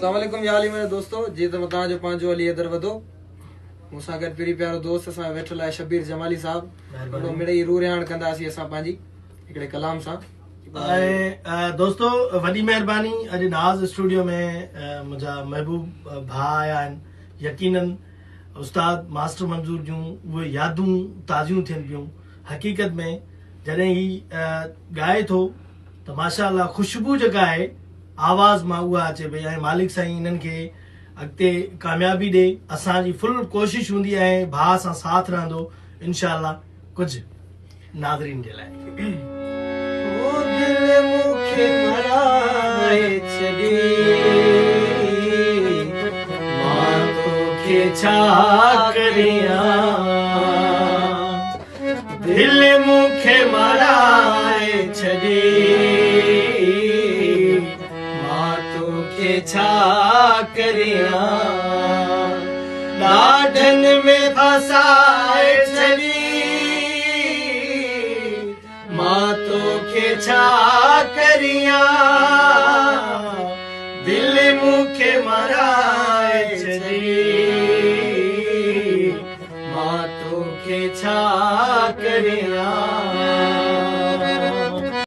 अस्सलाम वालेकुम याली मेरे दोस्तों जी तो बता जो पांचो अली इधर वधो मुसा गड पिरी प्यारो दोस्त असा वेठल है शबीर जमाली साहब तो मेरे रू रिहान कंदासी असा पांजी एकड़े कलाम सा दोस्तों वडी मेहरबानी अज नाज स्टूडियो में मुझा महबूब भा आया यकीनन उस्ताद मास्टर मंजूर जूं वो यादूं ताज़ियूं थियन पियूं हकीकत में जॾहिं ही गाए थो तो माशाअल्लाह खुशबू जेका आहे आवाज़ मां उहा अचे पई ऐं मालिक साईं इन्हनि खे अॻिते कामयाबी ॾे असांजी फुल कोशिशि हूंदी आहे भाउ सां साथ रहंदो इंशाअल्लाह कुझु नाज़रीन जे लाइ छा करियां दिल मुखे मराए छॾी मां तोखे छा करियां ॾाढन में फसाए छॾी मां तोखे छा करियां दिल मुखे मराए छॾी छा करियां